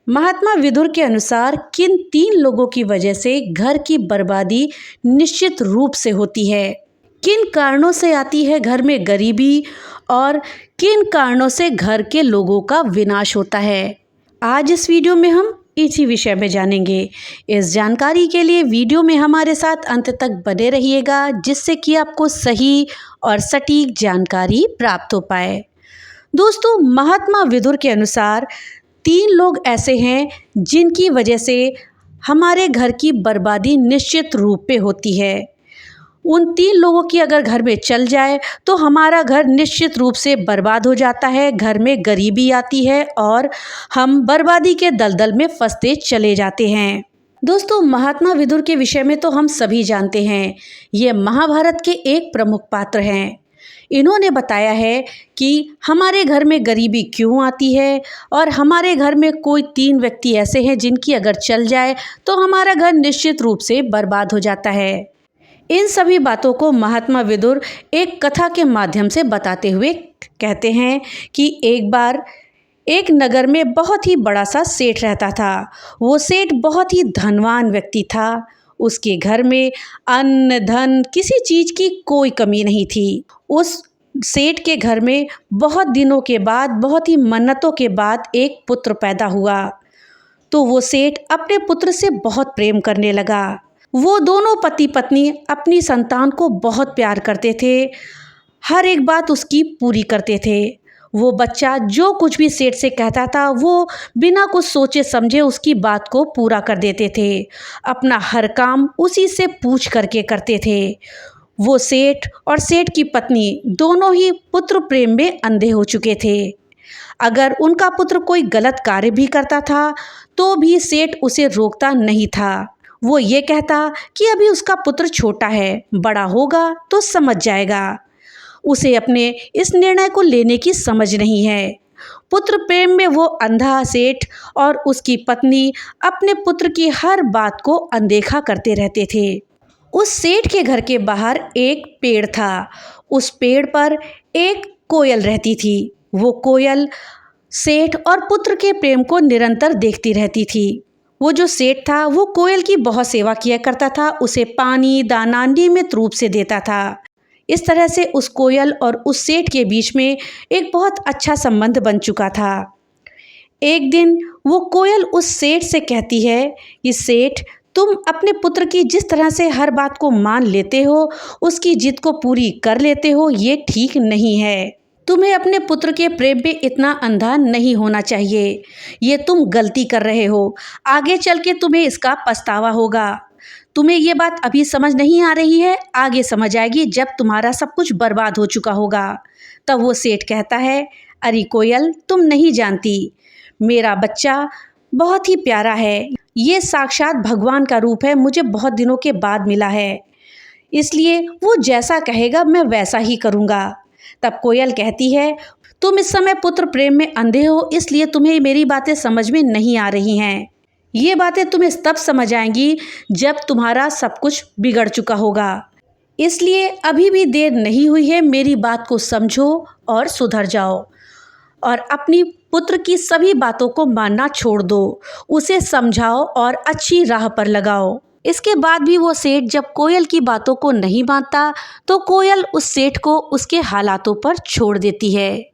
महात्मा विदुर के अनुसार किन 3 लोगों की वजह से घर की बर्बादी निश्चित रूप से होती है? किन कारणों से आती है घर में गरीबी और किन कारणों से घर के लोगों का विनाश होता है? आज इस वीडियो में हम इसी विषय में जानेंगे। इस जानकारी के लिए वीडियो में हमारे साथ अंत तक बने रहिएगा, जिससे कि आपको सही और सटीक जानकारी प्राप्त हो पाए। दोस्तों, महात्मा विदुर के अनुसार 3 लोग ऐसे हैं जिनकी वजह से हमारे घर की बर्बादी निश्चित रूप पे होती है। उन 3 लोगों की अगर घर में चल जाए तो हमारा घर निश्चित रूप से बर्बाद हो जाता है, घर में गरीबी आती है और हम बर्बादी के दलदल में फंसते चले जाते हैं। दोस्तों, महात्मा विदुर के विषय में तो हम सभी जानते हैं। ये महाभारत के एक प्रमुख पात्र हैं। इन्होंने बताया है कि हमारे घर में गरीबी क्यों आती है और हमारे घर में कोई 3 व्यक्ति ऐसे हैं जिनकी अगर चल जाए तो हमारा घर निश्चित रूप से बर्बाद हो जाता है। इन सभी बातों को महात्मा विदुर एक कथा के माध्यम से बताते हुए कहते हैं कि एक बार एक नगर में बहुत ही बड़ा सा सेठ रहता था। वो सेठ बहुत ही धनवान व्यक्ति था। उसके घर में अन्न धन किसी चीज़ की कोई कमी नहीं थी। उस सेठ के घर में बहुत दिनों के बाद, बहुत ही मन्नतों के बाद एक पुत्र पैदा हुआ। तो वो सेठ अपने पुत्र से बहुत प्रेम करने लगा। वो दोनों पति पत्नी अपनी संतान को बहुत प्यार करते थे, हर एक बात उसकी पूरी करते थे। वो बच्चा जो कुछ भी सेठ से कहता था वो बिना कुछ सोचे समझे उसकी बात को पूरा कर देते थे। अपना हर काम उसी से पूछ करके करते थे। वो सेठ और सेठ की पत्नी दोनों ही पुत्र प्रेम में अंधे हो चुके थे। अगर उनका पुत्र कोई गलत कार्य भी करता था तो भी सेठ उसे रोकता नहीं था। वो ये कहता कि अभी उसका पुत्र छोटा है, बड़ा होगा तो समझ जाएगा। उसे अपने इस निर्णय को लेने की समझ नहीं है। पुत्र प्रेम में वो अंधा सेठ और उसकी पत्नी अपने पुत्र की हर बात को अनदेखा करते रहते थे। उस सेठ के घर के बाहर एक पेड़ था। उस पेड़ पर एक कोयल रहती थी। वो कोयल सेठ और पुत्र के प्रेम को निरंतर देखती रहती थी। वो जो सेठ था वो कोयल की बहुत सेवा किया करता था, उसे पानी दाना नियमित रूप से देता था। इस तरह से उस कोयल और उस सेठ के बीच में एक बहुत अच्छा संबंध बन चुका था। एक दिन वो कोयल उस सेठ से कहती है कि सेठ, तुम अपने पुत्र की जिस तरह से हर बात को मान लेते हो, उसकी जिद को पूरी कर लेते हो, ये ठीक नहीं है। तुम्हें अपने पुत्र के प्रेम में इतना अंधा नहीं होना चाहिए। ये तुम गलती कर रहे हो। आगे चल के तुम्हें इसका पछतावा होगा। तुम्हें ये बात अभी समझ नहीं आ रही है, आगे समझ आएगी जब तुम्हारा सब कुछ बर्बाद हो चुका होगा। तब वो सेठ कहता है, अरे कोयल, तुम नहीं जानती, मेरा बच्चा बहुत ही प्यारा है। ये साक्षात भगवान का रूप है, मुझे बहुत दिनों के बाद मिला है, इसलिए वो जैसा कहेगा मैं वैसा ही करूँगा। तब कोयल कहती है, तुम इस समय पुत्र प्रेम में अंधे हो, इसलिए तुम्हें मेरी बातें समझ में नहीं आ रही हैं। ये बातें तुम्हें तब समझ आएंगी जब तुम्हारा सब कुछ बिगड़ चुका होगा। इसलिए अभी भी देर नहीं हुई है, मेरी बात को समझो और सुधर जाओ और अपनी पुत्र की सभी बातों को मानना छोड़ दो। उसे समझाओ और अच्छी राह पर लगाओ। इसके बाद भी वो सेठ जब कोयल की बातों को नहीं मानता तो कोयल उस सेठ को उसके हालातों पर छोड़ देती है।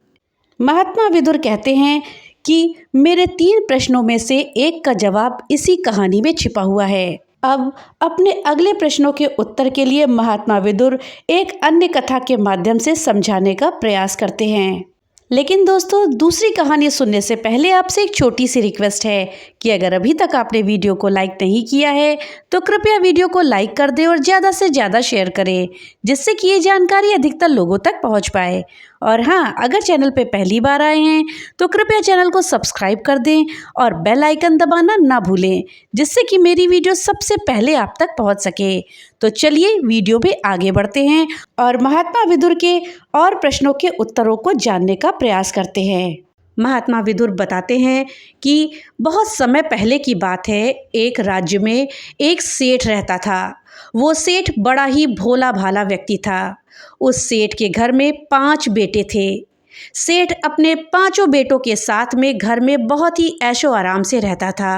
महात्मा विदुर कहते हैं कि मेरे 3 प्रश्नों में से एक का जवाब इसी कहानी में छिपा हुआ है। अब अपने अगले प्रश्नों के उत्तर के लिए महात्मा विदुर एक अन्य कथा के माध्यम से समझाने का प्रयास करते हैं। लेकिन दोस्तों, दूसरी कहानी सुनने से पहले आपसे एक छोटी सी रिक्वेस्ट है कि अगर अभी तक आपने वीडियो को लाइक नहीं किया है तो कृपया वीडियो को लाइक कर दें और ज़्यादा से ज़्यादा शेयर करें, जिससे कि ये जानकारी अधिकतर लोगों तक पहुंच पाए। और हाँ, अगर चैनल पे पहली बार आए हैं तो कृपया चैनल को सब्सक्राइब कर दें और बेल आइकन दबाना ना भूलें, जिससे कि मेरी वीडियो सबसे पहले आप तक पहुंच सके। तो चलिए वीडियो में आगे बढ़ते हैं और महात्मा विदुर के और प्रश्नों के उत्तरों को जानने का प्रयास करते हैं। महात्मा विदुर बताते हैं कि बहुत समय पहले की बात है, एक राज्य में एक सेठ रहता था। वो सेठ बड़ा ही भोला भाला व्यक्ति था। उस सेठ के घर में 5 बेटे थे। सेठ अपने 5 बेटों के साथ में घर में बहुत ही ऐशो आराम से रहता था।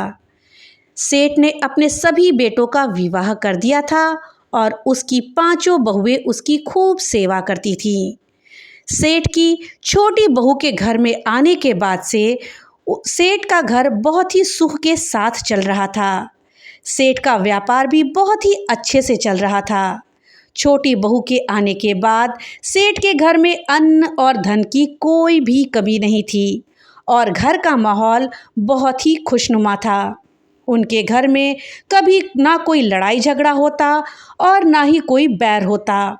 सेठ ने अपने सभी बेटों का विवाह कर दिया था और उसकी 5 बहुएं उसकी खूब सेवा करती थीं। सेठ की छोटी बहू के घर में आने के बाद से सेठ का घर बहुत ही सुख के साथ चल रहा था। सेठ का व्यापार भी बहुत ही अच्छे से चल रहा था। छोटी बहू के आने के बाद सेठ के घर में अन्न और धन की कोई भी कमी नहीं थी और घर का माहौल बहुत ही खुशनुमा था। उनके घर में कभी ना कोई लड़ाई झगड़ा होता और ना ही कोई बैर होता।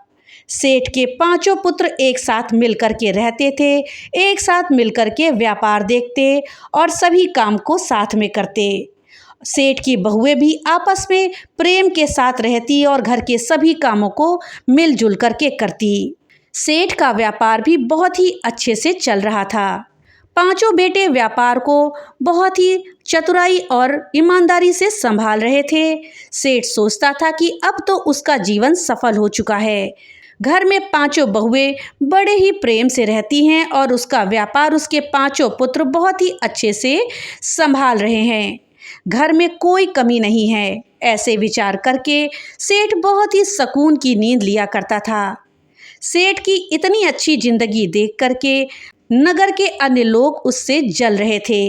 सेठ के 5 पुत्र एक साथ मिलकर के रहते थे, एक साथ मिलकर के व्यापार देखते और सभी काम को साथ में करते। सेठ की बहुएं भी आपस में प्रेम के साथ रहती और घर के सभी कामों को मिलजुल करके करती। सेठ का व्यापार भी बहुत ही अच्छे से चल रहा था। 5 बेटे व्यापार को बहुत ही चतुराई और ईमानदारी से संभाल रहे थे। सेठ सोचता था कि अब तो उसका जीवन सफल हो चुका है। घर में 5 बहुएं बड़े ही प्रेम से रहती हैं और उसका व्यापार उसके 5 पुत्र बहुत ही अच्छे से संभाल रहे हैं। घर में कोई कमी नहीं है। ऐसे विचार करके सेठ बहुत ही सुकून की नींद लिया करता था। सेठ की इतनी अच्छी जिंदगी देख करके नगर के अन्य लोग उससे जल रहे थे।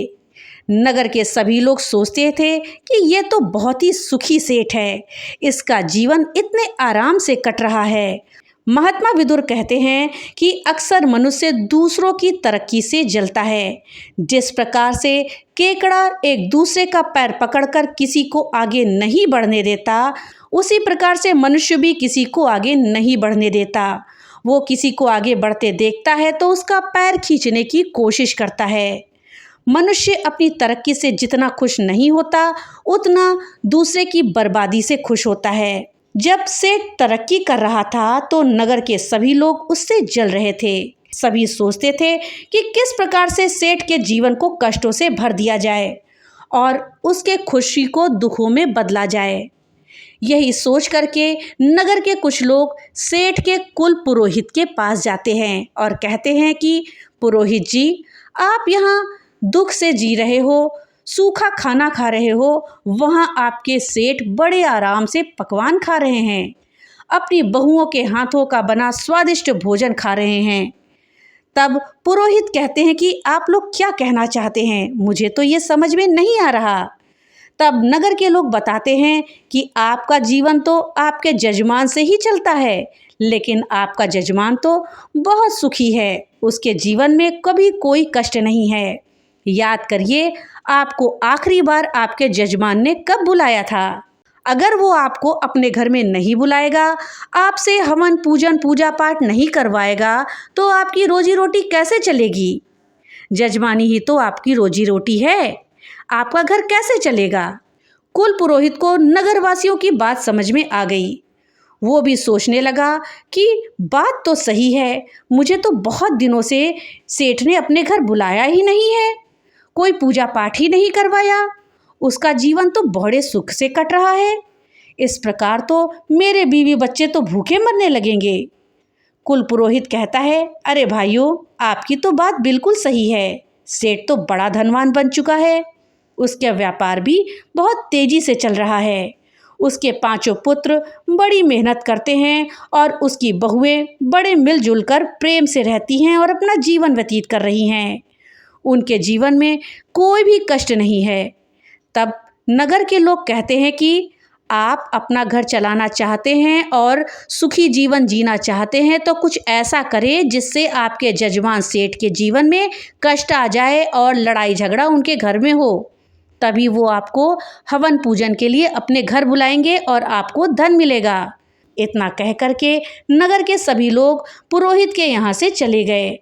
नगर के सभी लोग सोचते थे कि ये तो बहुत ही सुखी सेठ है, इसका जीवन इतने आराम से कट रहा है। महात्मा विदुर कहते हैं कि अक्सर मनुष्य दूसरों की तरक्की से जलता है। जिस प्रकार से केकड़ा एक दूसरे का पैर पकड़कर किसी को आगे नहीं बढ़ने देता, उसी प्रकार से मनुष्य भी किसी को आगे नहीं बढ़ने देता। वो किसी को आगे बढ़ते देखता है तो उसका पैर खींचने की कोशिश करता है। मनुष्य अपनी तरक्की से जितना खुश नहीं होता, उतना दूसरे की बर्बादी से खुश होता है। जब सेठ तरक्की कर रहा था तो नगर के सभी लोग उससे जल रहे थे। सभी सोचते थे कि किस प्रकार से सेठ के जीवन को कष्टों से भर दिया जाए और उसके खुशी को दुखों में बदला जाए। यही सोच करके नगर के कुछ लोग सेठ के कुल पुरोहित के पास जाते हैं और कहते हैं कि पुरोहित जी, आप यहाँ दुख से जी रहे हो, सूखा खाना खा रहे हो, वहाँ आपके सेठ बड़े आराम से पकवान खा रहे हैं, अपनी बहुओं के हाथों का बना स्वादिष्ट भोजन खा रहे हैं। तब पुरोहित कहते हैं कि आप लोग क्या कहना चाहते हैं, मुझे तो ये समझ में नहीं आ रहा। तब नगर के लोग बताते हैं कि आपका जीवन तो आपके जजमान से ही चलता है, लेकिन आपका जजमान तो बहुत सुखी है, उसके जीवन में कभी कोई कष्ट नहीं है। याद करिए, आपको आखिरी बार आपके जजमान ने कब बुलाया था? अगर वो आपको अपने घर में नहीं बुलाएगा, आपसे हवन पूजन पूजा पाठ नहीं करवाएगा, तो आपकी रोजी रोटी कैसे चलेगी? जजमानी ही तो आपकी रोजी रोटी है, आपका घर कैसे चलेगा? कुल पुरोहित को नगरवासियों की बात समझ में आ गई। वो भी सोचने लगा कि बात तो सही है, मुझे तो बहुत दिनों से सेठ ने अपने घर बुलाया ही नहीं है, कोई पूजा पाठ ही नहीं करवाया, उसका जीवन तो बड़े सुख से कट रहा है। इस प्रकार तो मेरे बीवी बच्चे तो भूखे मरने लगेंगे। कुल पुरोहित कहता है, अरे भाइयों, आपकी तो बात बिल्कुल सही है, सेठ तो बड़ा धनवान बन चुका है, उसका व्यापार भी बहुत तेजी से चल रहा है, उसके 5 पुत्र बड़ी मेहनत करते हैं और उसकी बहुएं बड़े मिलजुल कर प्रेम से रहती हैं और अपना जीवन व्यतीत कर रही हैं। उनके जीवन में कोई भी कष्ट नहीं है। तब नगर के लोग कहते हैं कि आप अपना घर चलाना चाहते हैं और सुखी जीवन जीना चाहते हैं तो कुछ ऐसा करें जिससे आपके जजमान सेठ के जीवन में कष्ट आ जाए और लड़ाई झगड़ा उनके घर में हो, तभी वो आपको हवन पूजन के लिए अपने घर बुलाएंगे और आपको धन मिलेगा। इतना कह करके नगर के सभी लोग पुरोहित के यहाँ से चले गए।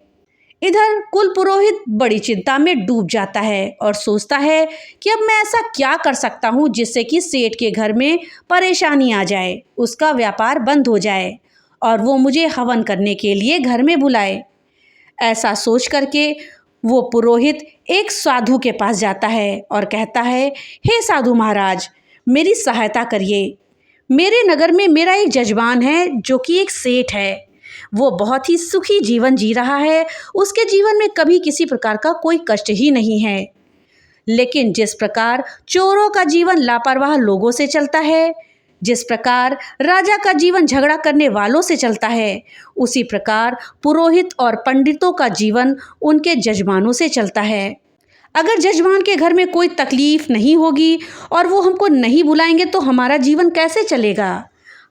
इधर कुल पुरोहित बड़ी चिंता में डूब जाता है और सोचता है कि अब मैं ऐसा क्या कर सकता हूँ जिससे कि सेठ के घर में परेशानी आ जाए, उसका व्यापार बंद हो जाए और वो मुझे हवन करने के लिए घर में बुलाए। ऐसा सोच करके वो पुरोहित एक साधु के पास जाता है और कहता है, हे साधु महाराज, मेरी सहायता करिए। मेरे नगर में मेरा एक जजमान है जो कि एक सेठ है, वो बहुत ही सुखी जीवन जी रहा है, उसके जीवन में कभी किसी प्रकार का कोई कष्ट ही नहीं है। लेकिन जिस प्रकार चोरों का जीवन लापरवाह लोगों से चलता है, जिस प्रकार राजा का जीवन झगड़ा करने वालों से चलता है, उसी प्रकार पुरोहित और पंडितों का जीवन उनके जजमानों से चलता है। अगर जजमान के घर में कोई तकलीफ नहीं होगी और वो हमको नहीं बुलाएंगे तो हमारा जीवन कैसे चलेगा?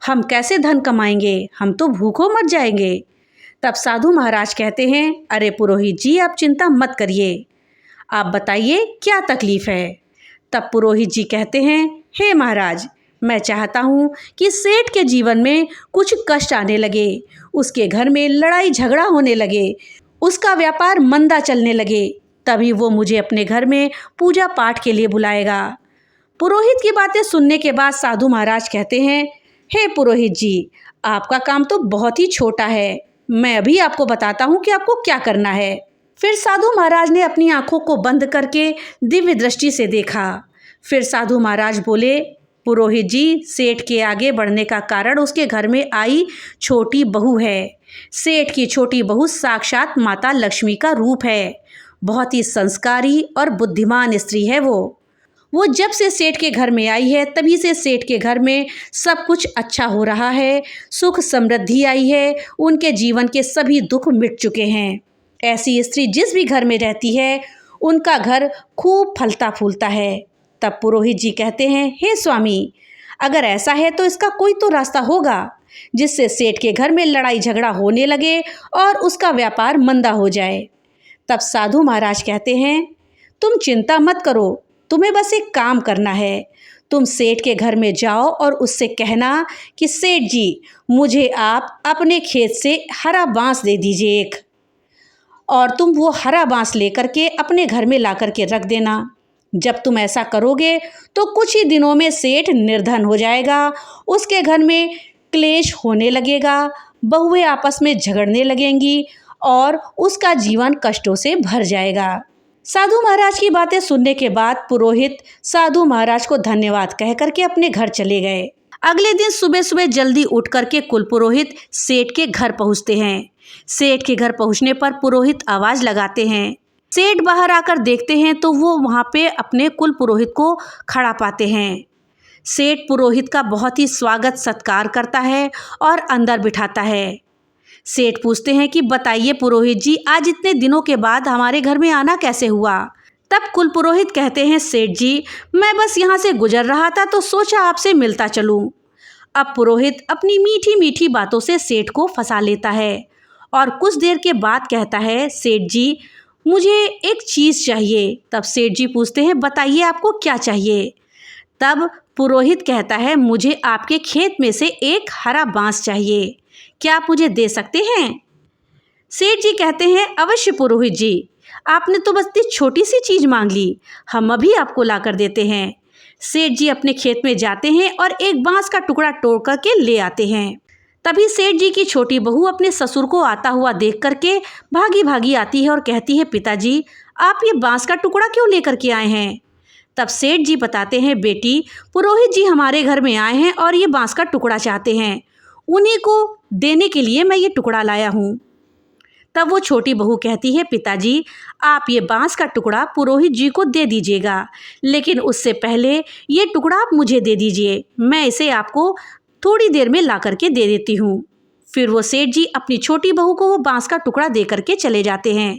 हम कैसे धन कमाएंगे? हम तो भूखों मर जाएंगे। तब साधु महाराज कहते हैं, अरे पुरोहित जी, आप चिंता मत करिए, आप बताइए क्या तकलीफ है? तब पुरोहित जी कहते हैं, हे महाराज, मैं चाहता हूँ कि सेठ के जीवन में कुछ कष्ट आने लगे, उसके घर में लड़ाई झगड़ा होने लगे, उसका व्यापार मंदा चलने लगे, तभी वो मुझे अपने घर में पूजा पाठ के लिए बुलाएगा। पुरोहित की बातें सुनने के बाद साधु महाराज कहते हैं, हे पुरोहित जी, आपका काम तो बहुत ही छोटा है, मैं अभी आपको बताता हूँ कि आपको क्या करना है। फिर साधु महाराज ने अपनी आंखों को बंद करके दिव्य दृष्टि से देखा। फिर साधु महाराज बोले, पुरोहित जी, सेठ के आगे बढ़ने का कारण उसके घर में आई छोटी बहू है। सेठ की छोटी बहू साक्षात माता लक्ष्मी का रूप है। बहुत ही संस्कारी और बुद्धिमान स्त्री है वो जब से सेठ के घर में आई है तभी से सेठ के घर में सब कुछ अच्छा हो रहा है, सुख समृद्धि आई है, उनके जीवन के सभी दुख मिट चुके हैं। ऐसी स्त्री जिस भी घर में रहती है उनका घर खूब फलता फूलता है। तब पुरोहित जी कहते हैं, हे स्वामी, अगर ऐसा है तो इसका कोई तो रास्ता होगा जिससे सेठ के घर में लड़ाई झगड़ा होने लगे और उसका व्यापार मंदा हो जाए। तब साधु महाराज कहते हैं, तुम चिंता मत करो, तुम्हें बस एक काम करना है। तुम सेठ के घर में जाओ और उससे कहना कि सेठ जी, मुझे आप अपने खेत से हरा बांस दे दीजिए एक, और तुम वो हरा बांस लेकर के अपने घर में ला कर के रख देना। जब तुम ऐसा करोगे तो कुछ ही दिनों में सेठ निर्धन हो जाएगा, उसके घर में क्लेश होने लगेगा, बहुएं आपस में झगड़ने लगेंगी और उसका जीवन कष्टों से भर जाएगा। साधु महाराज की बातें सुनने के बाद पुरोहित साधु महाराज को धन्यवाद कह करके अपने घर चले गए। अगले दिन सुबह सुबह जल्दी उठ करके कुल पुरोहित सेठ के घर पहुंचते हैं। सेठ के घर पहुंचने पर पुरोहित आवाज लगाते हैं। सेठ बाहर आकर देखते हैं तो वो वहां पे अपने कुल पुरोहित को खड़ा पाते हैं। सेठ पुरोहित का बहुत ही स्वागत सत्कार करता है और अंदर बिठाता है। सेठ पूछते हैं कि बताइए पुरोहित जी, आज इतने दिनों के बाद हमारे घर में आना कैसे हुआ? तब कुल पुरोहित कहते हैं, सेठ जी, मैं बस यहाँ से गुजर रहा था तो सोचा आपसे मिलता चलूं। अब पुरोहित अपनी मीठी मीठी बातों से सेठ को फंसा लेता है और कुछ देर के बाद कहता है, सेठ जी, मुझे एक चीज़ चाहिए। तब सेठ जी पूछते हैं, बताइए आपको क्या चाहिए? तब पुरोहित कहता है, मुझे आपके खेत में से एक हरा बांस चाहिए, क्या आप मुझे दे सकते हैं? सेठ जी कहते हैं, अवश्य पुरोहित जी, आपने तो बस इतनी छोटी सी चीज़ मांग ली, हम अभी आपको ला कर देते हैं। सेठ जी अपने खेत में जाते हैं और एक बांस का टुकड़ा तोड़ करके ले आते हैं। तभी सेठ जी की छोटी बहू अपने ससुर को आता हुआ देख करके भागी भागी आती है और कहती है, पिताजी, आप ये बांस का टुकड़ा क्यों लेकर के आए हैं? तब सेठ जी बताते हैं, बेटी, पुरोहित जी हमारे घर में आए हैं और ये बांस का टुकड़ा चाहते हैं, उन्हीं को देने के लिए मैं ये टुकड़ा लाया हूँ। तब वो छोटी बहू कहती है, पिताजी, आप ये बांस का टुकड़ा पुरोहित जी को दे दीजिएगा, लेकिन उससे पहले ये टुकड़ा आप मुझे दे दीजिए, मैं इसे आपको थोड़ी देर में ला करके दे देती हूँ। फिर वो सेठ जी अपनी छोटी बहू को वो बांस का टुकड़ा दे करके चले जाते हैं।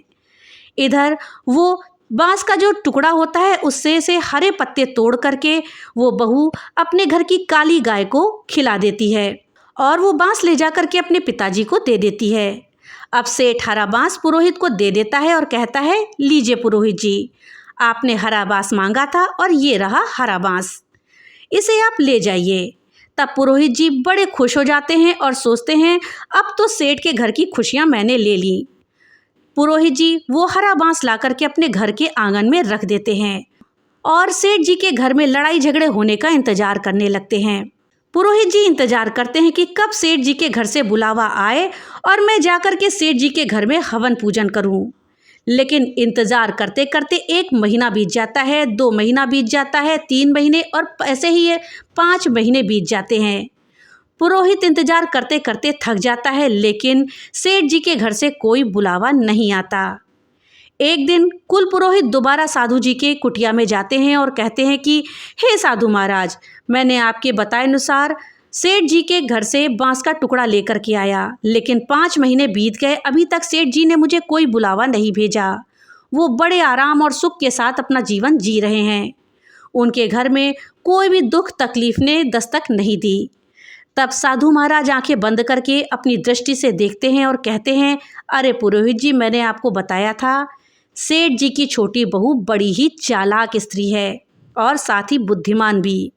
इधर वो बांस का जो टुकड़ा होता है उससे से हरे पत्ते तोड़ करके वो बहू अपने घर की काली गाय को खिला देती है और वो बांस ले जा करके अपने पिताजी को दे देती है। अब सेठ हरा बांस पुरोहित को दे देता है और कहता है, लीजिए पुरोहित जी, आपने हरा बांस मांगा था और ये रहा हरा बांस, इसे आप ले जाइए। तब पुरोहित जी बड़े खुश हो जाते हैं और सोचते हैं, अब तो सेठ के घर की खुशियां मैंने ले ली। पुरोहित जी वो हरा बांस ला करके अपने घर के आंगन में रख देते हैं और सेठ जी के घर में लड़ाई झगड़े होने का इंतजार करने लगते हैं। पुरोहित जी इंतजार करते हैं कि कब सेठ जी के घर से बुलावा आए और मैं जाकर के सेठ जी के घर में हवन पूजन करूं। लेकिन इंतजार करते करते 1 महीना बीत जाता है, 2 महीना बीत जाता है, 3 महीने और ऐसे ही 5 महीने बीत जाते हैं। पुरोहित इंतजार करते करते थक जाता है, लेकिन सेठ जी के घर से कोई बुलावा नहीं आता। एक दिन कुल पुरोहित दोबारा साधु जी के कुटिया में जाते हैं और कहते हैं कि हे साधु महाराज, मैंने आपके बताए अनुसार सेठ जी के घर से बांस का टुकड़ा लेकर के आया, लेकिन 5 महीने बीत गए, अभी तक सेठ जी ने मुझे कोई बुलावा नहीं भेजा। वो बड़े आराम और सुख के साथ अपना जीवन जी रहे हैं। उनके घर में कोई भी दुख तकलीफ ने दस्तक नहीं दी। तब साधु महाराज आंखें बंद करके अपनी दृष्टि से देखते हैं और कहते हैं, अरे पुरोहित जी, मैंने आपको बताया था, सेठ जी की छोटी बहू बड़ी ही चालाक स्त्री है और साथ ही बुद्धिमान भी।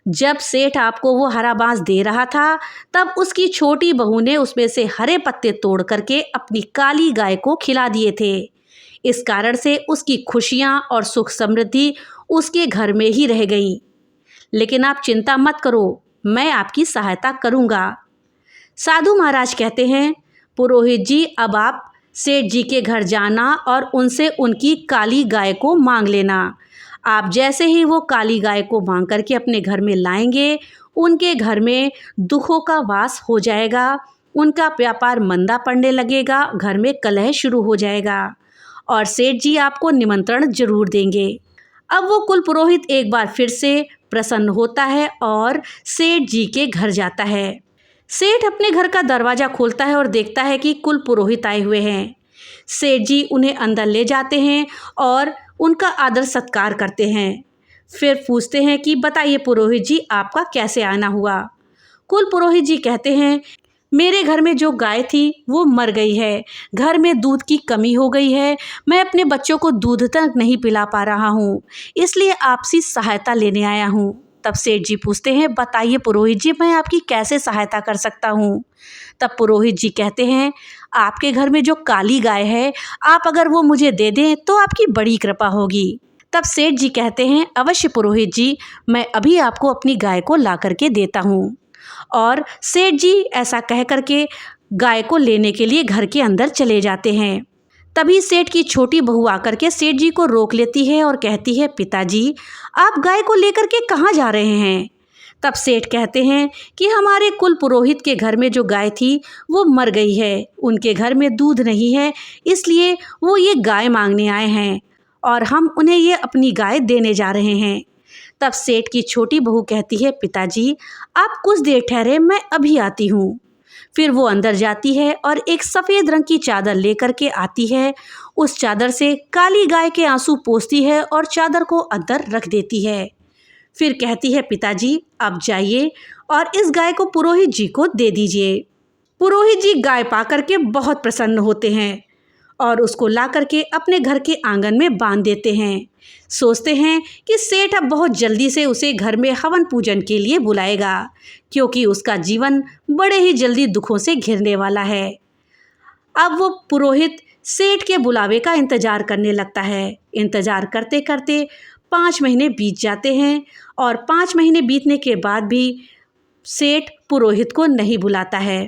जब सेठ आपको वो हरा बांस दे रहा था, तब उसकी छोटी बहू ने उसमें से हरे पत्ते तोड़ करके अपनी काली गाय को खिला दिए थे। इस कारण से उसकी खुशियाँ और सुख समृद्धि उसके घर में ही रह गई। लेकिन आप चिंता मत करो, मैं आपकी सहायता करूँगा। साधु महाराज कहते हैं, पुरोहित जी, अब आप सेठ जी के घर जाना और उनसे उनकी काली गाय को मांग लेना। आप जैसे ही वो काली गाय को मांग करके अपने घर में लाएंगे, उनके घर में दुखों का वास हो जाएगा, उनका व्यापार मंदा पड़ने लगेगा, घर में कलह शुरू हो जाएगा और सेठ जी आपको निमंत्रण जरूर देंगे। अब वो कुल पुरोहित एक बार फिर से प्रसन्न होता है और सेठ जी के घर जाता है। सेठ अपने घर का दरवाज़ा खोलता है और देखता है कि कुल पुरोहित आए हुए हैं। सेठ जी उन्हें अंदर ले जाते हैं और उनका आदर सत्कार करते हैं। फिर पूछते हैं कि बताइए पुरोहित जी, आपका कैसे आना हुआ। कुल पुरोहित जी कहते हैं, मेरे घर में जो गाय थी वो मर गई है, घर में दूध की कमी हो गई है, मैं अपने बच्चों को दूध तक नहीं पिला पा रहा हूँ, इसलिए आपसी सहायता लेने आया हूँ। तब सेठ जी पूछते हैं, बताइए पुरोहित जी, मैं आपकी कैसे सहायता कर सकता हूँ। तब पुरोहित जी कहते हैं, आपके घर में जो काली गाय है, आप अगर वो मुझे दे दें तो आपकी बड़ी कृपा होगी। तब सेठ जी कहते हैं, अवश्य पुरोहित जी, मैं अभी आपको अपनी गाय को ला करके देता हूँ। और सेठ जी ऐसा कह करके गाय को लेने के लिए घर के अंदर चले जाते हैं। तभी सेठ की छोटी बहू आकर के सेठ जी को रोक लेती है और कहती है, पिताजी, आप गाय को लेकर के कहाँ जा रहे हैं। तब सेठ कहते हैं कि हमारे कुल पुरोहित के घर में जो गाय थी वो मर गई है, उनके घर में दूध नहीं है, इसलिए वो ये गाय मांगने आए हैं और हम उन्हें ये अपनी गाय देने जा रहे हैं। तब सेठ की छोटी बहू कहती है, पिताजी, आप कुछ देर ठहरे, मैं अभी आती हूँ। फिर वो अंदर जाती है और एक सफ़ेद रंग की चादर लेकर के आती है। उस चादर से काली गाय के आंसू पोंछती है और चादर को अंदर रख देती है। फिर कहती है, पिताजी, आप जाइए और इस गाय को पुरोहित जी को दे दीजिए। पुरोहित जी गाय पा करके बहुत प्रसन्न होते हैं और उसको ला करके अपने घर के आंगन में बांध देते हैं। सोचते हैं कि सेठ अब बहुत जल्दी से उसे घर में हवन पूजन के लिए बुलाएगा, क्योंकि उसका जीवन बड़े ही जल्दी दुखों से घिरने वाला है। अब वो पुरोहित सेठ के बुलावे का इंतजार करने लगता है। इंतजार करते करते 5 महीने बीत जाते हैं और 5 महीने बीतने के बाद भी सेठ पुरोहित को नहीं बुलाता है।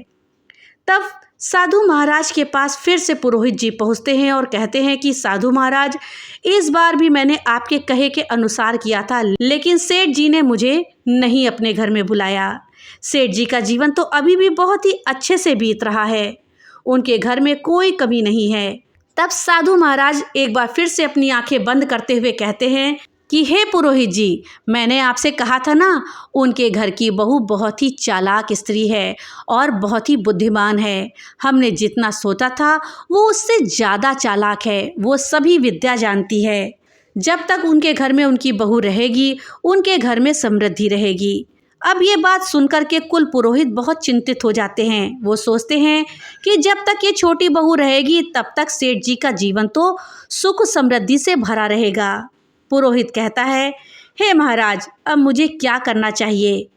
तब साधु महाराज के पास फिर से पुरोहित जी पहुंचते हैं और कहते हैं कि साधु महाराज, इस बार भी मैंने आपके कहे के अनुसार किया था, लेकिन सेठ जी ने मुझे नहीं अपने घर में बुलाया। सेठ जी का जीवन तो अभी भी बहुत ही अच्छे से बीत रहा है, उनके घर में कोई कमी नहीं है। तब साधु महाराज एक बार फिर से अपनी आंखें बंद करते हुए कहते हैं कि हे पुरोहित जी, मैंने आपसे कहा था ना, उनके घर की बहू बहुत ही चालाक स्त्री है और बहुत ही बुद्धिमान है। हमने जितना सोचा था वो उससे ज़्यादा चालाक है, वो सभी विद्या जानती है। जब तक उनके घर में उनकी बहू रहेगी, उनके घर में समृद्धि रहेगी। अब ये बात सुनकर के कुल पुरोहित बहुत चिंतित हो जाते हैं। वो सोचते हैं कि जब तक ये छोटी बहू रहेगी, तब तक सेठ जी का जीवन तो सुख समृद्धि से भरा रहेगा। पुरोहित कहता है, हे महाराज, अब मुझे क्या करना चाहिए।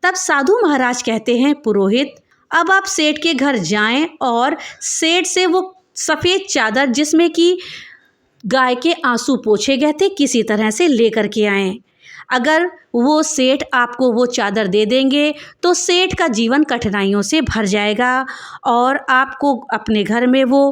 तब साधु महाराज कहते हैं, पुरोहित, अब आप सेठ के घर जाएं और सेठ से वो सफ़ेद चादर जिसमें कि गाय के आंसू पोंछे गए थे, किसी तरह से लेकर के आएं। अगर वो सेठ आपको वो चादर दे देंगे तो सेठ का जीवन कठिनाइयों से भर जाएगा और आपको अपने घर में वो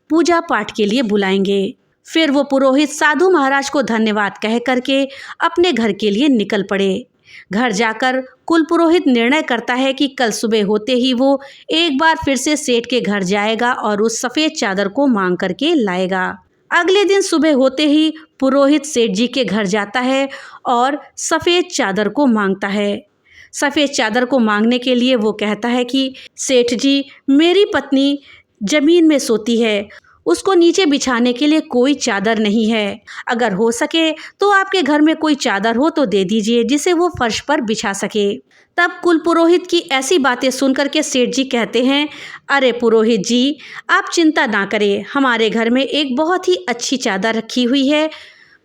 पूजा पाठ के लिए बुलाएंगे। फिर वो पुरोहित साधु महाराज को धन्यवाद कह करके अपने घर के लिए निकल पड़े। घर जाकर कुलपुरोहित निर्णय करता है कि कल सुबह होते ही वो एक बार फिर से सेठ के घर जाएगा और उस सफ़ेद चादर को मांग करके लाएगा। अगले दिन सुबह होते ही पुरोहित सेठ जी के घर जाता है और सफ़ेद चादर को मांगता है। सफ़ेद चादर को मांगने के लिए वो कहता है कि सेठ जी, मेरी पत्नी ज़मीन में सोती है, उसको नीचे बिछाने के लिए कोई चादर नहीं है। अगर हो सके तो आपके घर में कोई चादर हो तो दे दीजिए जिसे वो फर्श पर बिछा सके। तब कुलपुरोहित की ऐसी बातें सुनकर के सेठ जी कहते हैं, अरे पुरोहित जी, आप चिंता ना करें, हमारे घर में एक बहुत ही अच्छी चादर रखी हुई है,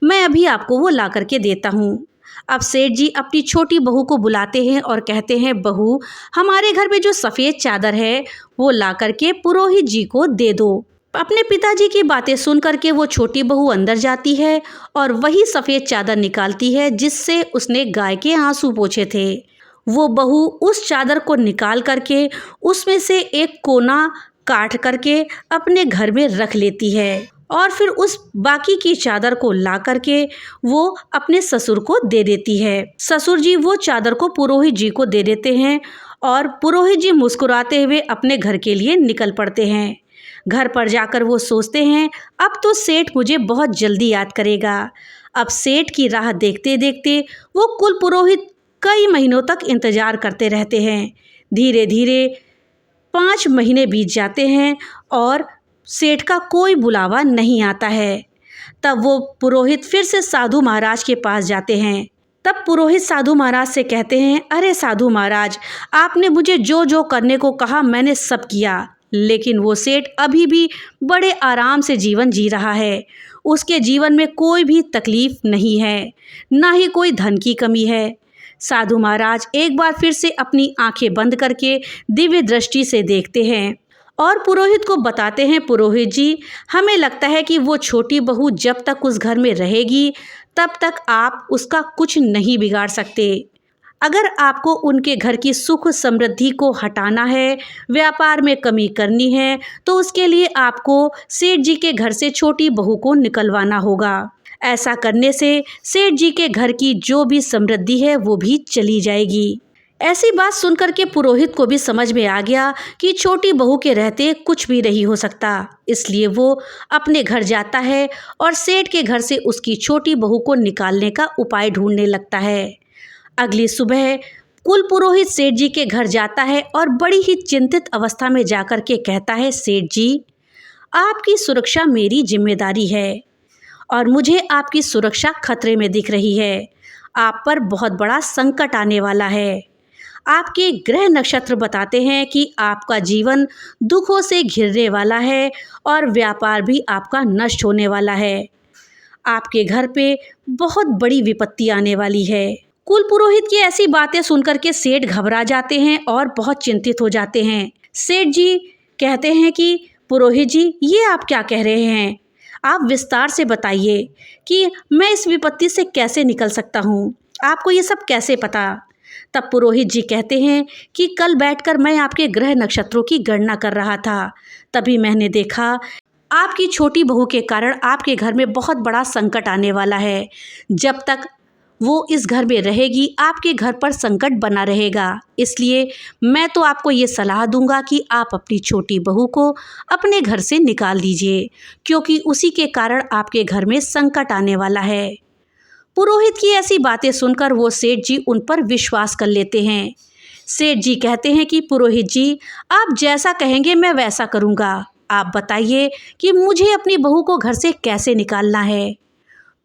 मैं अभी आपको वो ला करके देता हूँ। अब सेठ जी अपनी छोटी बहू को बुलाते हैं और कहते हैं, बहू, हमारे घर में जो सफ़ेद चादर है वो ला करके पुरोहित जी को दे दो। अपने पिताजी की बातें सुन करके वो छोटी बहू अंदर जाती है और वही सफ़ेद चादर निकालती है जिससे उसने गाय के आंसू पोंछे थे। वो बहू उस चादर को निकाल करके उसमें से एक कोना काट करके अपने घर में रख लेती है और फिर उस बाकी की चादर को ला करके वो अपने ससुर को दे देती है। ससुर जी वो चादर को पुरोहित जी को दे देते हैं और पुरोहित जी मुस्कुराते हुए अपने घर के लिए निकल पड़ते हैं। घर पर जाकर वो सोचते हैं, अब तो सेठ मुझे बहुत जल्दी याद करेगा। अब सेठ की राह देखते देखते वो कुलपुरोहित कई महीनों तक इंतजार करते रहते हैं। धीरे धीरे 5 महीने बीत जाते हैं और सेठ का कोई बुलावा नहीं आता है। तब वो पुरोहित फिर से साधु महाराज के पास जाते हैं। तब पुरोहित साधु महाराज से कहते हैं, अरे साधु महाराज, आपने मुझे जो जो करने को कहा मैंने सब किया, लेकिन वो सेठ अभी भी बड़े आराम से जीवन जी रहा है। उसके जीवन में कोई भी तकलीफ नहीं है, ना ही कोई धन की कमी है। साधु महाराज एक बार फिर से अपनी आंखें बंद करके दिव्य दृष्टि से देखते हैं और पुरोहित को बताते हैं, पुरोहित जी, हमें लगता है कि वो छोटी बहू जब तक उस घर में रहेगी तब तक आप उसका कुछ नहीं बिगाड़ सकते। अगर आपको उनके घर की सुख समृद्धि को हटाना है, व्यापार में कमी करनी है, तो उसके लिए आपको सेठ जी के घर से छोटी बहू को निकलवाना होगा। ऐसा करने से सेठ जी के घर की जो भी समृद्धि है वो भी चली जाएगी। ऐसी बात सुनकर के पुरोहित को भी समझ में आ गया कि छोटी बहू के रहते कुछ भी नहीं हो सकता। इसलिए वो अपने घर जाता है और सेठ के घर से उसकी छोटी बहू को निकालने का उपाय ढूंढने लगता है। अगली सुबह कुलपुरोहित सेठ जी के घर जाता है और बड़ी ही चिंतित अवस्था में जाकर के कहता है, सेठ जी, आपकी सुरक्षा मेरी जिम्मेदारी है और मुझे आपकी सुरक्षा खतरे में दिख रही है। आप पर बहुत बड़ा संकट आने वाला है। आपके ग्रह नक्षत्र बताते हैं कि आपका जीवन दुखों से घिरने वाला है और व्यापार भी आपका नष्ट होने वाला है। आपके घर पे बहुत बड़ी विपत्ति आने वाली है। कुलपुरोहित की ऐसी बातें सुनकर के सेठ घबरा जाते हैं और बहुत चिंतित हो जाते हैं। सेठ जी कहते हैं कि पुरोहित जी, ये आप क्या कह रहे हैं? आप विस्तार से बताइए कि मैं इस विपत्ति से कैसे निकल सकता हूँ। आपको ये सब कैसे पता? तब पुरोहित जी कहते हैं कि कल बैठकर मैं आपके ग्रह नक्षत्रों की गणना कर रहा था, तभी मैंने देखा आपकी छोटी बहू के कारण आपके घर में बहुत बड़ा संकट आने वाला है। जब तक वो इस घर में रहेगी आपके घर पर संकट बना रहेगा। इसलिए मैं तो आपको ये सलाह दूंगा कि आप अपनी छोटी बहू को अपने घर से निकाल दीजिए, क्योंकि उसी के कारण आपके घर में संकट आने वाला है। पुरोहित की ऐसी बातें सुनकर वो सेठ जी उन पर विश्वास कर लेते हैं। सेठ जी कहते हैं कि पुरोहित जी, आप जैसा कहेंगे मैं वैसा करूँगा। आप बताइए कि मुझे अपनी बहू को घर से कैसे निकालना है।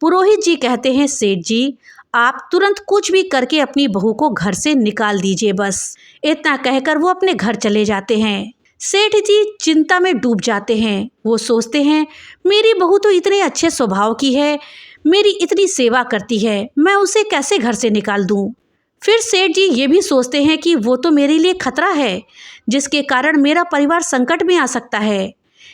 पुरोहित जी कहते हैं, सेठ जी, आप तुरंत कुछ भी करके अपनी बहू को घर से निकाल दीजिए बस। इतना कहकर वो अपने घर चले जाते हैं। सेठ जी चिंता में डूब जाते हैं। वो सोचते हैं, मेरी बहू तो इतने अच्छे स्वभाव की है, मेरी इतनी सेवा करती है, मैं उसे कैसे घर से निकाल दूं। फिर सेठ जी ये भी सोचते हैं कि वो तो मेरे लिए खतरा है, जिसके कारण मेरा परिवार संकट में आ सकता है।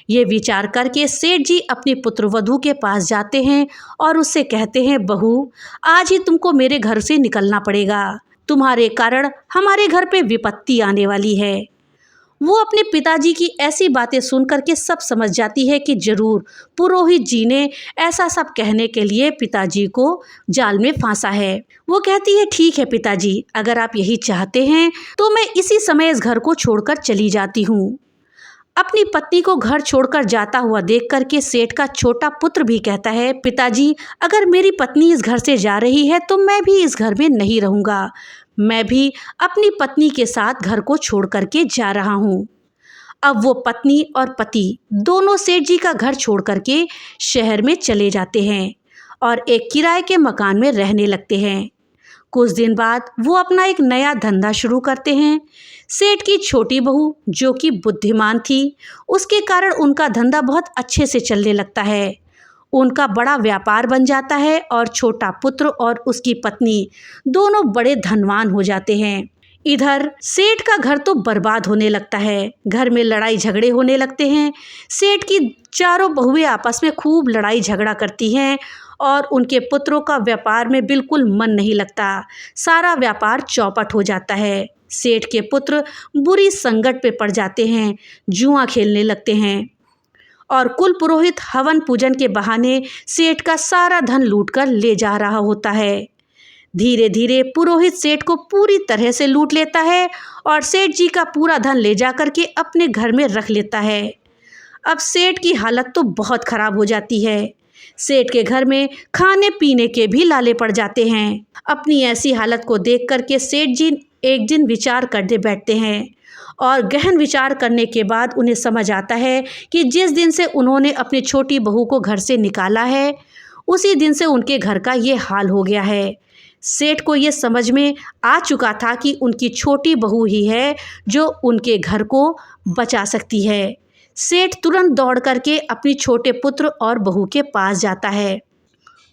ये विचार करके सेठ जी अपनी पुत्रवधू के पास जाते हैं और उससे कहते हैं, बहू, आज ही तुमको मेरे घर से निकलना पड़ेगा। तुम्हारे कारण हमारे घर पे विपत्ति आने वाली है। वो अपने पिताजी की ऐसी बातें सुन करके सब समझ जाती है कि जरूर पुरोहित जी ने ऐसा सब कहने के लिए पिताजी को जाल में फांसा है। वो कहती है, ठीक है पिताजी, अगर आप यही चाहते हैं तो मैं इसी समय इस घर को छोड़कर चली जाती हूँ। अपनी पत्नी को घर छोड़कर जाता हुआ देख करके सेठ का छोटा पुत्र भी कहता है, पिताजी, अगर मेरी पत्नी इस घर से जा रही है तो मैं भी इस घर में नहीं रहूँगा। मैं भी अपनी पत्नी के साथ घर को छोड़ करके जा रहा हूँ। अब वो पत्नी और पति दोनों सेठ जी का घर छोड़ करके शहर में चले जाते हैं और एक किराए के मकान में रहने लगते हैं। कुछ दिन बाद वो अपना एक नया धंधा शुरू करते हैं। सेठ की छोटी बहू जो कि बुद्धिमान थी, उसके कारण उनका धंधा बहुत अच्छे से चलने लगता है। उनका बड़ा व्यापार बन जाता है और छोटा पुत्र और उसकी पत्नी दोनों बड़े धनवान हो जाते हैं। इधर सेठ का घर तो बर्बाद होने लगता है। घर में लड़ाई झगड़े होने लगते हैं। सेठ की चारों बहुएं आपस में खूब लड़ाई झगड़ा करती हैं और उनके पुत्रों का व्यापार में बिल्कुल मन नहीं लगता। सारा व्यापार चौपट हो जाता है। सेठ के पुत्र बुरी संकट पे पड़ जाते हैं, जुआ खेलने लगते हैं और कुल पुरोहित हवन पूजन के बहाने सेठ का सारा धन लूटकर ले जा रहा होता है। धीरे धीरे पुरोहित सेठ को पूरी तरह से लूट लेता है और सेठ जी का पूरा धन ले जा करके अपने घर में रख लेता है। अब सेठ की हालत तो बहुत खराब हो जाती है। सेठ के घर में खाने पीने के भी लाले पड़ जाते हैं। अपनी ऐसी हालत को देख करके सेठ जी एक दिन विचार करने बैठते हैं और गहन विचार करने के बाद उन्हें समझ आता है कि जिस दिन से उन्होंने अपनी छोटी बहू को घर से निकाला है, उसी दिन से उनके घर का ये हाल हो गया है। सेठ को ये समझ में आ चुका था कि उनकी छोटी बहू ही है जो उनके घर को बचा सकती है। सेठ तुरंत दौड़ करके अपनी छोटे पुत्र और बहू के पास जाता है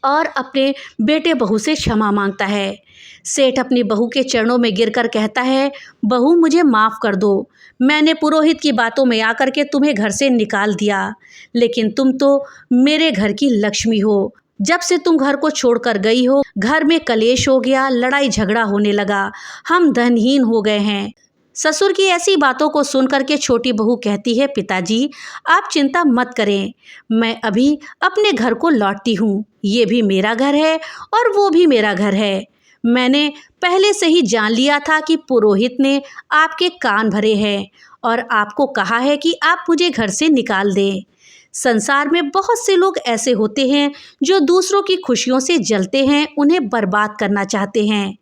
और अपने बेटे बहू से क्षमा मांगता है। सेठ अपनी बहू के चरणों में गिरकर कहता है, बहू मुझे माफ़ कर दो। मैंने पुरोहित की बातों में आकर के तुम्हें घर से निकाल दिया, लेकिन तुम तो मेरे घर की लक्ष्मी हो। जब से तुम घर को छोड़कर गई हो, घर में कलेश हो गया, लड़ाई झगड़ा होने लगा, हम धनहीन हो गए हैं। ससुर की ऐसी बातों को सुन करके छोटी बहू कहती है, पिताजी आप चिंता मत करें, मैं अभी अपने घर को लौटती हूँ। ये भी मेरा घर है और वो भी मेरा घर है। मैंने पहले से ही जान लिया था कि पुरोहित ने आपके कान भरे हैं और आपको कहा है कि आप मुझे घर से निकाल दें। संसार में बहुत से लोग ऐसे होते हैं जो दूसरों की खुशियों से जलते हैं, उन्हें बर्बाद करना चाहते हैं,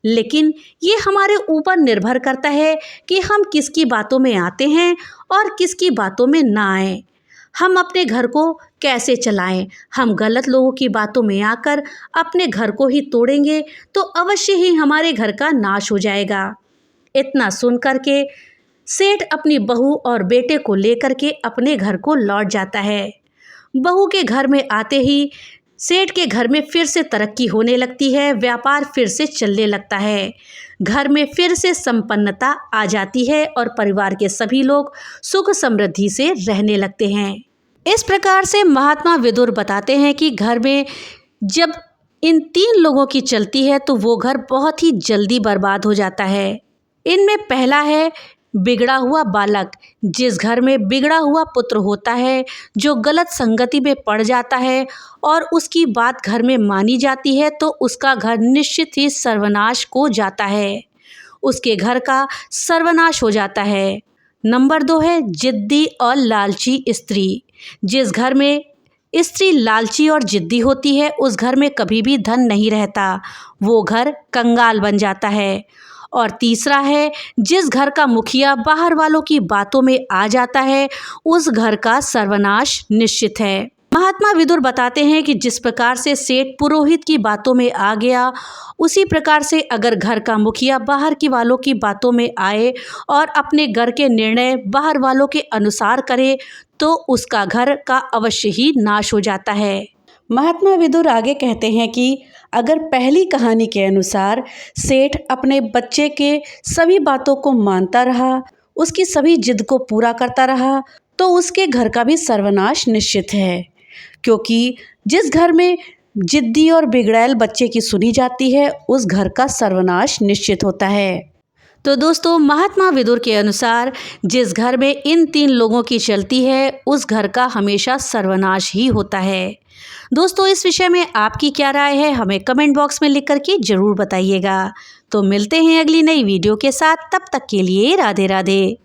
लेकिन ये हमारे ऊपर निर्भर करता है कि हम किसकी बातों में आते हैं और किसकी बातों में ना आए। हम अपने घर को कैसे चलाएं। हम गलत लोगों की बातों में आकर अपने घर को ही तोड़ेंगे तो अवश्य ही हमारे घर का नाश हो जाएगा। इतना सुन करके सेठ अपनी बहू और बेटे को लेकर के अपने घर को लौट जाता है। बहू के घर में आते ही सेठ के घर में फिर से तरक्की होने लगती है, व्यापार फिर से चलने लगता है, घर में फिर से संपन्नता आ जाती है और परिवार के सभी लोग सुख समृद्धि से रहने लगते हैं। इस प्रकार से महात्मा विदुर बताते हैं कि घर में जब इन 3 लोगों की चलती है तो वो घर बहुत ही जल्दी बर्बाद हो जाता है। इनमें पहला है बिगड़ा हुआ बालक। जिस घर में बिगड़ा हुआ पुत्र होता है, जो गलत संगति में पड़ जाता है और उसकी बात घर में मानी जाती है, तो उसका घर निश्चित ही सर्वनाश हो जाता है, उसके घर का सर्वनाश हो जाता है। नंबर 2 है जिद्दी और लालची स्त्री। जिस घर में स्त्री लालची और जिद्दी होती है, उस घर में कभी भी धन नहीं रहता, वो घर कंगाल बन जाता है। और तीसरा है जिस घर का मुखिया बाहर वालों की बातों में आ जाता है, उस घर का सर्वनाश निश्चित है। महात्मा विदुर बताते हैं कि जिस प्रकार से सेठ पुरोहित की बातों में आ गया, उसी प्रकार से अगर घर का मुखिया बाहर की वालों की बातों में आए और अपने घर के निर्णय बाहर वालों के अनुसार करे, तो उसका घर का अवश्य ही नाश हो जाता है। महात्मा विदुर आगे कहते हैं कि अगर पहली कहानी के अनुसार सेठ अपने बच्चे के सभी बातों को मानता रहा, उसकी सभी जिद को पूरा करता रहा, तो उसके घर का भी सर्वनाश निश्चित है, क्योंकि जिस घर में जिद्दी और बिगड़ैल बच्चे की सुनी जाती है, उस घर का सर्वनाश निश्चित होता है। तो दोस्तों महात्मा विदुर के अनुसार जिस घर में इन 3 लोगों की चलती है उस घर का हमेशा सर्वनाश ही होता है। दोस्तों इस विषय में आपकी क्या राय है हमें कमेंट बॉक्स में लिख करके ज़रूर बताइएगा। तो मिलते हैं अगली नई वीडियो के साथ, तब तक के लिए राधे राधे।